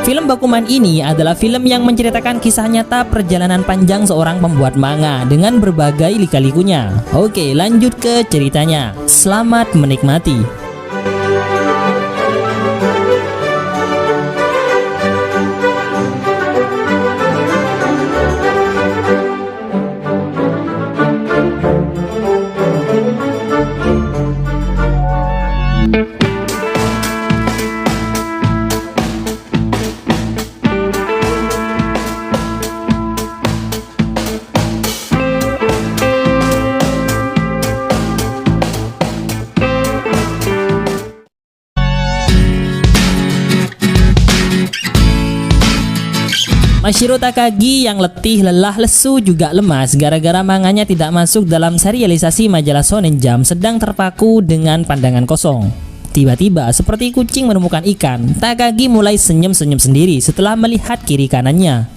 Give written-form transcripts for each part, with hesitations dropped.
Film Bakuman ini adalah film yang menceritakan kisah nyata perjalanan panjang seorang pembuat manga dengan berbagai lika-likunya. Oke, lanjut ke ceritanya. Selamat menikmati. Mashiro Takagi yang letih, lelah, lesu, juga lemas gara-gara manganya tidak masuk dalam serialisasi majalah Shonen Jump sedang terpaku dengan pandangan kosong. Tiba-tiba seperti kucing menemukan ikan, Takagi mulai senyum-senyum sendiri setelah melihat kiri kanannya.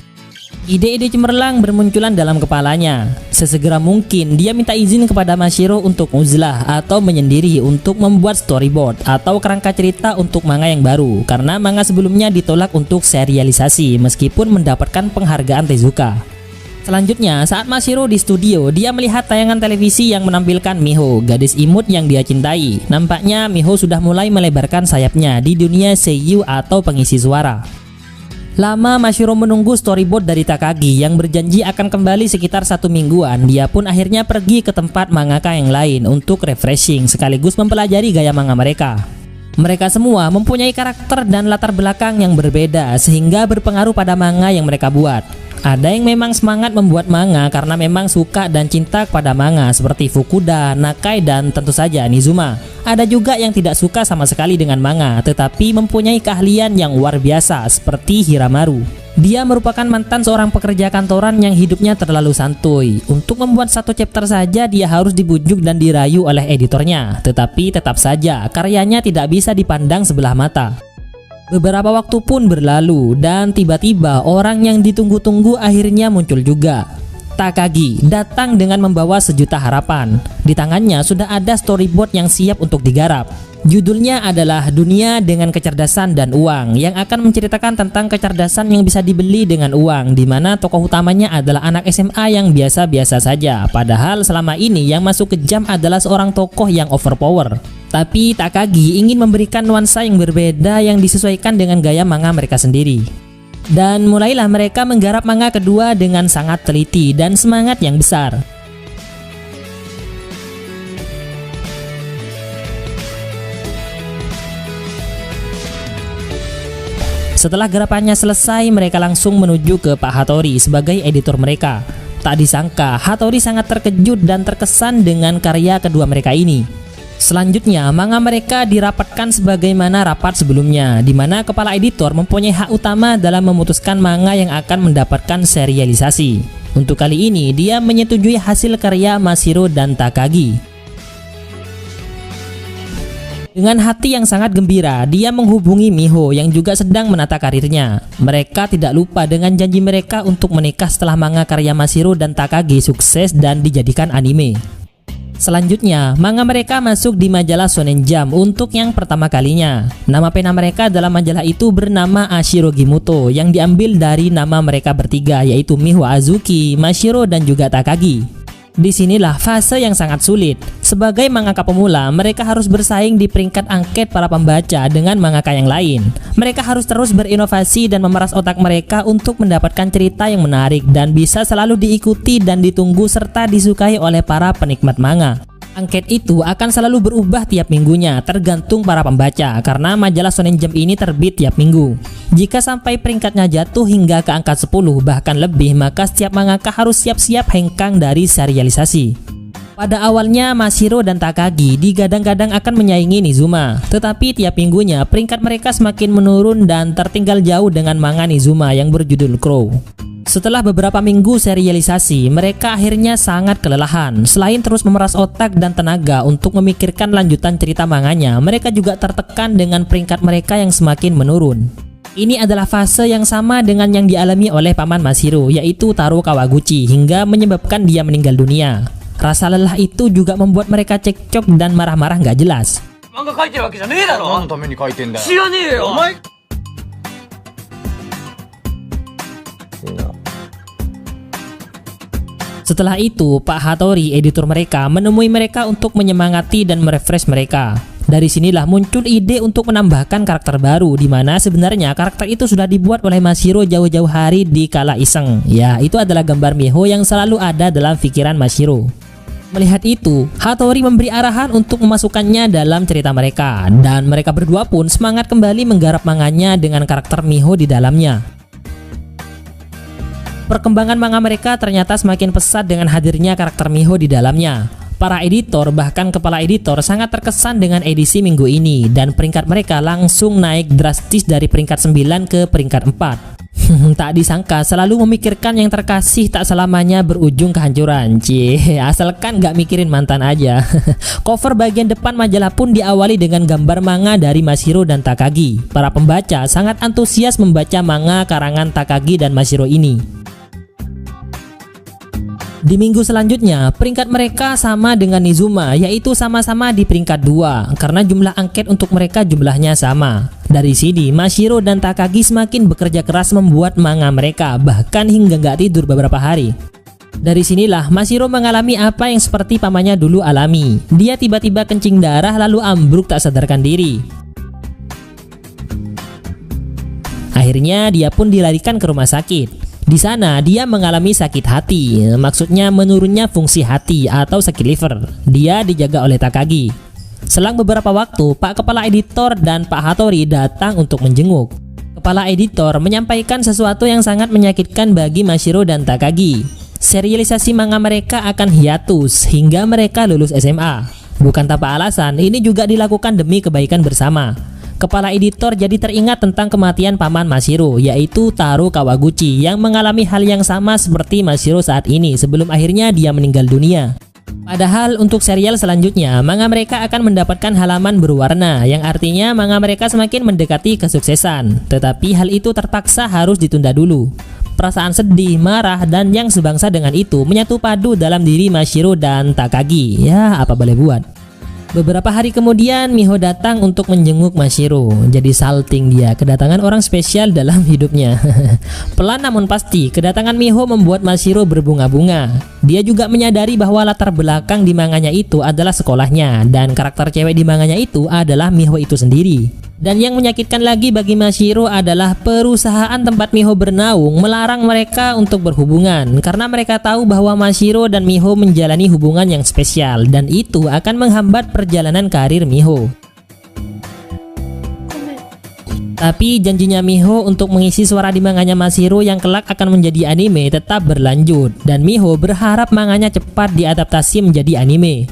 Ide-ide cemerlang bermunculan dalam kepalanya. Sesegera mungkin dia minta izin kepada Mashiro untuk uzlah atau menyendiri untuk membuat storyboard atau kerangka cerita untuk manga yang baru, karena manga sebelumnya ditolak untuk serialisasi meskipun mendapatkan penghargaan Tezuka. Selanjutnya, saat Mashiro di studio, dia melihat tayangan televisi yang menampilkan Miho, gadis imut yang dia cintai. Nampaknya Miho sudah mulai melebarkan sayapnya di dunia seiyuu atau pengisi suara. Lama Mashiro menunggu storyboard dari Takagi yang berjanji akan kembali sekitar 1 mingguan. Dia pun akhirnya pergi ke tempat mangaka yang lain untuk refreshing sekaligus mempelajari gaya manga mereka. Mereka semua mempunyai karakter dan latar belakang yang berbeda sehingga berpengaruh pada manga yang mereka buat. Ada yang memang semangat membuat manga karena memang suka dan cinta kepada manga seperti Fukuda, Nakai, dan tentu saja Nizuma. Ada juga yang tidak suka sama sekali dengan manga tetapi mempunyai keahlian yang luar biasa seperti Hiramaru. Dia merupakan mantan seorang pekerja kantoran yang hidupnya terlalu santuy. Untuk membuat 1 chapter saja dia harus dibujuk dan dirayu oleh editornya. Tetapi tetap saja karyanya tidak bisa dipandang sebelah mata. Beberapa waktu pun berlalu dan tiba-tiba orang yang ditunggu-tunggu akhirnya muncul juga. Takagi datang dengan membawa sejuta harapan. Di tangannya sudah ada storyboard yang siap untuk digarap. Judulnya adalah Dunia dengan Kecerdasan dan Uang, yang akan menceritakan tentang kecerdasan yang bisa dibeli dengan uang, di mana tokoh utamanya adalah anak SMA yang biasa-biasa saja. Padahal selama ini yang masuk ke Jump adalah seorang tokoh yang overpower. Tapi Takagi ingin memberikan nuansa yang berbeda yang disesuaikan dengan gaya manga mereka sendiri. Dan mulailah mereka menggarap manga kedua dengan sangat teliti dan semangat yang besar. Setelah garapannya selesai, mereka langsung menuju ke Pak Hattori sebagai editor mereka. Tak disangka, Hattori sangat terkejut dan terkesan dengan karya kedua mereka ini. Selanjutnya, manga mereka dirapatkan sebagaimana rapat sebelumnya, di mana kepala editor mempunyai hak utama dalam memutuskan manga yang akan mendapatkan serialisasi. Untuk kali ini, dia menyetujui hasil karya Mashiro dan Takagi. Dengan hati yang sangat gembira, dia menghubungi Miho yang juga sedang menata karirnya. Mereka tidak lupa dengan janji mereka untuk menikah setelah manga karya Mashiro dan Takagi sukses dan dijadikan anime. Selanjutnya, manga mereka masuk di majalah Shonen Jump untuk yang pertama kalinya. Nama pena mereka dalam majalah itu bernama Ashiro Gimuto, yang diambil dari nama mereka bertiga, yaitu Miho Azuki, Mashiro, dan juga Takagi. Disinilah fase yang sangat sulit. Sebagai mangaka pemula, mereka harus bersaing di peringkat angket para pembaca dengan mangaka yang lain. Mereka harus terus berinovasi dan memeras otak mereka untuk mendapatkan cerita yang menarik dan bisa selalu diikuti dan ditunggu serta disukai oleh para penikmat manga. Angket itu akan selalu berubah tiap minggunya, tergantung para pembaca, karena majalah Shonen Jump ini terbit tiap minggu. Jika sampai peringkatnya jatuh hingga ke angka 10 bahkan lebih, maka setiap mangaka harus siap-siap hengkang dari serialisasi. Pada awalnya Mashiro dan Takagi digadang-gadang akan menyaingi Nizuma, tetapi tiap minggunya peringkat mereka semakin menurun dan tertinggal jauh dengan manga Nizuma yang berjudul Crow. Setelah beberapa minggu serialisasi, mereka akhirnya sangat kelelahan. Selain terus memeras otak dan tenaga untuk memikirkan lanjutan cerita manganya, mereka juga tertekan dengan peringkat mereka yang semakin menurun. Ini adalah fase yang sama dengan yang dialami oleh paman Mashiro, yaitu Taro Kawaguchi, hingga menyebabkan dia meninggal dunia. Rasa lelah itu juga membuat mereka cekcok dan marah-marah gak jelas. Setelah itu, Pak Hattori, editor mereka, menemui mereka untuk menyemangati dan merefresh mereka. Dari sinilah muncul ide untuk menambahkan karakter baru, di mana sebenarnya karakter itu sudah dibuat oleh Mashiro jauh-jauh hari di kala iseng. Ya, itu adalah gambar Miho yang selalu ada dalam pikiran Mashiro. Melihat itu, Hattori memberi arahan untuk memasukkannya dalam cerita mereka, dan mereka berdua pun semangat kembali menggarap manganya dengan karakter Miho di dalamnya. Perkembangan manga mereka ternyata semakin pesat dengan hadirnya karakter Miho di dalamnya. Para editor, bahkan kepala editor, sangat terkesan dengan edisi minggu ini, dan peringkat mereka langsung naik drastis dari peringkat 9 ke peringkat 4. Tak disangka selalu memikirkan yang terkasih tak selamanya berujung kehancuran. Cie, asalkan gak mikirin mantan aja. Cover bagian depan majalah pun diawali dengan gambar manga dari Mashiro dan Takagi. Para pembaca sangat antusias membaca manga karangan Takagi dan Mashiro ini. Di minggu selanjutnya, peringkat mereka sama dengan Nizuma, yaitu sama-sama di peringkat 2, karena jumlah angket untuk mereka jumlahnya sama. Dari sini, Mashiro dan Takagi semakin bekerja keras membuat manga mereka, bahkan hingga gak tidur beberapa hari. Dari sinilah Mashiro mengalami apa yang seperti pamannya dulu alami. Dia tiba-tiba kencing darah lalu ambruk tak sadarkan diri. Akhirnya dia pun dilarikan ke rumah sakit. Di sana dia mengalami sakit hati, maksudnya menurunnya fungsi hati atau sakit liver. Dia dijaga oleh Takagi. Selang beberapa waktu, Pak Kepala Editor dan Pak Hattori datang untuk menjenguk. Kepala Editor menyampaikan sesuatu yang sangat menyakitkan bagi Mashiro dan Takagi. Serialisasi manga mereka akan hiatus hingga mereka lulus SMA. Bukan tanpa alasan, ini juga dilakukan demi kebaikan bersama. Kepala editor jadi teringat tentang kematian paman Mashiro, yaitu Taro Kawaguchi, yang mengalami hal yang sama seperti Mashiro saat ini sebelum akhirnya dia meninggal dunia. Padahal untuk serial selanjutnya, manga mereka akan mendapatkan halaman berwarna, yang artinya manga mereka semakin mendekati kesuksesan. Tetapi hal itu terpaksa harus ditunda dulu. Perasaan sedih, marah, dan yang sebangsa dengan itu menyatu padu dalam diri Mashiro dan Takagi. Ya, apa boleh buat. Beberapa hari kemudian Miho datang untuk menjenguk Mashiro. Jadi salting dia, kedatangan orang spesial dalam hidupnya. Pelan namun pasti, kedatangan Miho membuat Mashiro berbunga-bunga. Dia juga menyadari bahwa latar belakang di manganya itu adalah sekolahnya, dan karakter cewek di manganya itu adalah Miho itu sendiri. Dan yang menyakitkan lagi bagi Mashiro adalah perusahaan tempat Miho bernaung melarang mereka untuk berhubungan karena mereka tahu bahwa Mashiro dan Miho menjalani hubungan yang spesial, dan itu akan menghambat perjalanan karir Miho. Tapi janjinya Miho untuk mengisi suara di manganya Mashiro yang kelak akan menjadi anime tetap berlanjut, dan Miho berharap manganya cepat diadaptasi menjadi anime.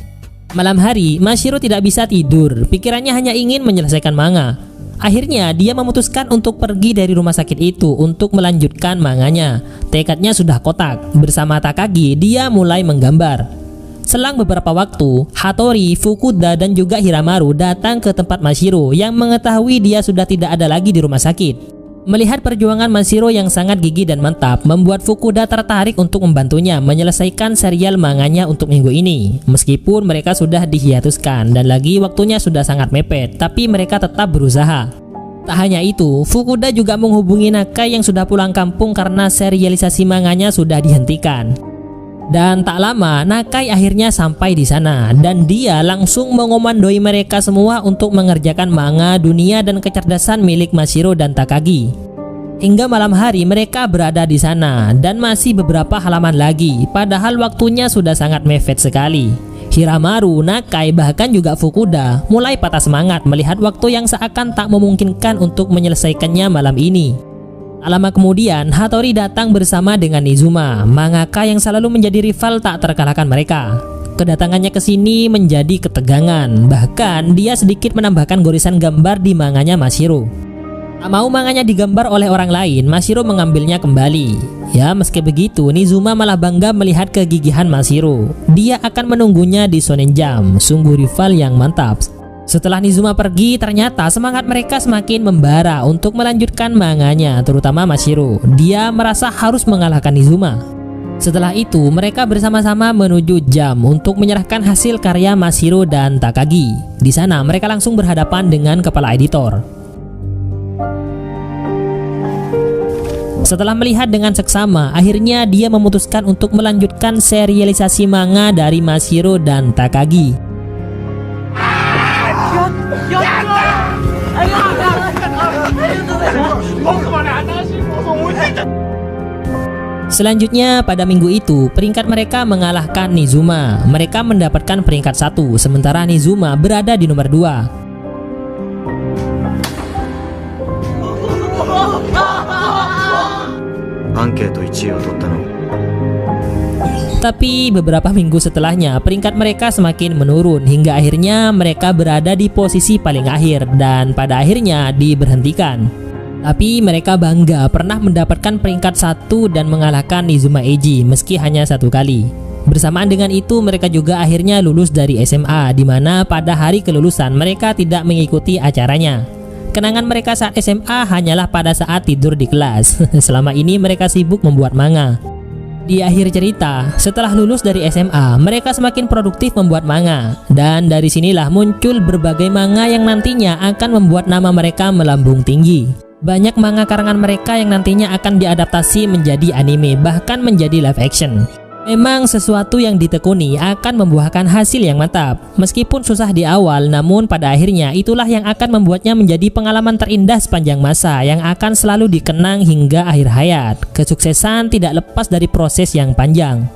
Malam hari, Mashiro tidak bisa tidur, pikirannya hanya ingin menyelesaikan manga. Akhirnya, dia memutuskan untuk pergi dari rumah sakit itu untuk melanjutkan manganya. Tekadnya sudah kotak, bersama Takagi, dia mulai menggambar. Selang beberapa waktu, Hattori, Fukuda, dan juga Hiramaru datang ke tempat Mashiro yang mengetahui dia sudah tidak ada lagi di rumah sakit. Melihat perjuangan Mashiro yang sangat gigih dan mantap, membuat Fukuda tertarik untuk membantunya menyelesaikan serial manganya untuk minggu ini. Meskipun mereka sudah dihiatuskan dan lagi waktunya sudah sangat mepet, tapi mereka tetap berusaha. Tak hanya itu, Fukuda juga menghubungi Nakai yang sudah pulang kampung karena serialisasi manganya sudah dihentikan. Dan tak lama, Nakai akhirnya sampai di sana dan dia langsung mengomandoi mereka semua untuk mengerjakan manga dunia dan kecerdasan milik Mashiro dan Takagi. Hingga malam hari mereka berada di sana dan masih beberapa halaman lagi, padahal waktunya sudah sangat mepet sekali. Hiramaru, Nakai, bahkan juga Fukuda mulai patah semangat melihat waktu yang seakan tak memungkinkan untuk menyelesaikannya malam ini. Tak lama kemudian, Hattori datang bersama dengan Nizuma, mangaka yang selalu menjadi rival tak terkalahkan mereka. Kedatangannya ke sini menjadi ketegangan, bahkan dia sedikit menambahkan gorisan gambar di manganya Mashiro. Tak mau manganya digambar oleh orang lain, Mashiro mengambilnya kembali. Ya, meski begitu, Nizuma malah bangga melihat kegigihan Mashiro. Dia akan menunggunya di Shonen Jump, sungguh rival yang mantap. Setelah Nizuma pergi, ternyata semangat mereka semakin membara untuk melanjutkan manganya, terutama Mashiro. Dia merasa harus mengalahkan Nizuma. Setelah itu, mereka bersama-sama menuju Jump untuk menyerahkan hasil karya Mashiro dan Takagi. Di sana, mereka langsung berhadapan dengan kepala editor. Setelah melihat dengan seksama, akhirnya dia memutuskan untuk melanjutkan serialisasi manga dari Mashiro dan Takagi. Selanjutnya pada minggu itu, peringkat mereka mengalahkan Nizuma. Mereka mendapatkan peringkat 1, sementara Nizuma berada di nomor 2. Tapi beberapa minggu setelahnya, peringkat mereka semakin menurun hingga akhirnya mereka berada di posisi paling akhir dan pada akhirnya diberhentikan. Tapi mereka bangga pernah mendapatkan peringkat 1 dan mengalahkan Nizuma Eiji meski hanya 1 kali. Bersamaan dengan itu mereka juga akhirnya lulus dari SMA, di mana pada hari kelulusan mereka tidak mengikuti acaranya. Kenangan mereka saat SMA hanyalah pada saat tidur di kelas. Selama ini mereka sibuk membuat manga. Di akhir cerita, setelah lulus dari SMA, mereka semakin produktif membuat manga. Dan dari sinilah muncul berbagai manga yang nantinya akan membuat nama mereka melambung tinggi. Banyak manga karangan mereka yang nantinya akan diadaptasi menjadi anime, bahkan menjadi live action. Memang sesuatu yang ditekuni akan membuahkan hasil yang mantap. Meskipun susah di awal, namun pada akhirnya itulah yang akan membuatnya menjadi pengalaman terindah sepanjang masa yang akan selalu dikenang hingga akhir hayat. Kesuksesan tidak lepas dari proses yang panjang.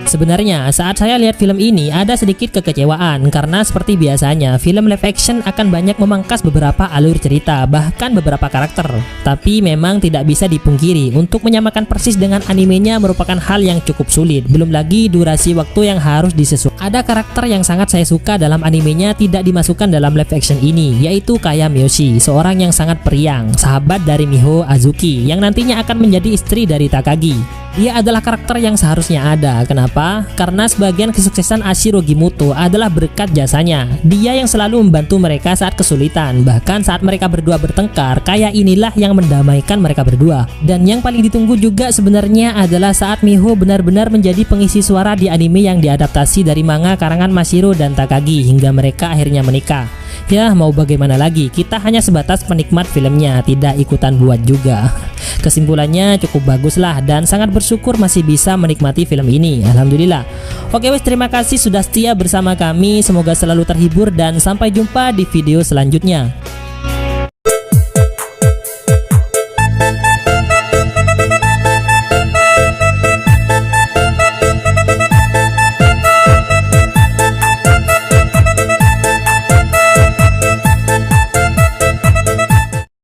Sebenarnya saat saya lihat film ini ada sedikit kekecewaan karena seperti biasanya film live action akan banyak memangkas beberapa alur cerita, bahkan beberapa karakter. Tapi memang tidak bisa dipungkiri untuk menyamakan persis dengan animenya merupakan hal yang cukup sulit. Belum lagi durasi waktu yang harus disesuaikan. Ada karakter yang sangat saya suka dalam animenya tidak dimasukkan dalam live action ini, yaitu Kaya Miyoshi, seorang yang sangat periang, sahabat dari Miho Azuki yang nantinya akan menjadi istri dari Takagi. Dia adalah karakter yang seharusnya ada. Kenapa? Karena sebagian kesuksesan Ashiro Gimoto adalah berkat jasanya. Dia yang selalu membantu mereka saat kesulitan. Bahkan saat mereka berdua bertengkar, Kaya inilah yang mendamaikan mereka berdua. Dan yang paling ditunggu juga sebenarnya adalah saat Miho benar-benar menjadi pengisi suara di anime yang diadaptasi dari manga karangan Mashiro dan Takagi hingga mereka akhirnya menikah. Ya mau bagaimana lagi, kita hanya sebatas penikmat filmnya, tidak ikutan buat juga. Kesimpulannya cukup bagus lah dan sangat bersyukur masih bisa menikmati film ini. Alhamdulillah. Oke wes, terima kasih sudah setia bersama kami. Semoga selalu terhibur dan sampai jumpa di video selanjutnya.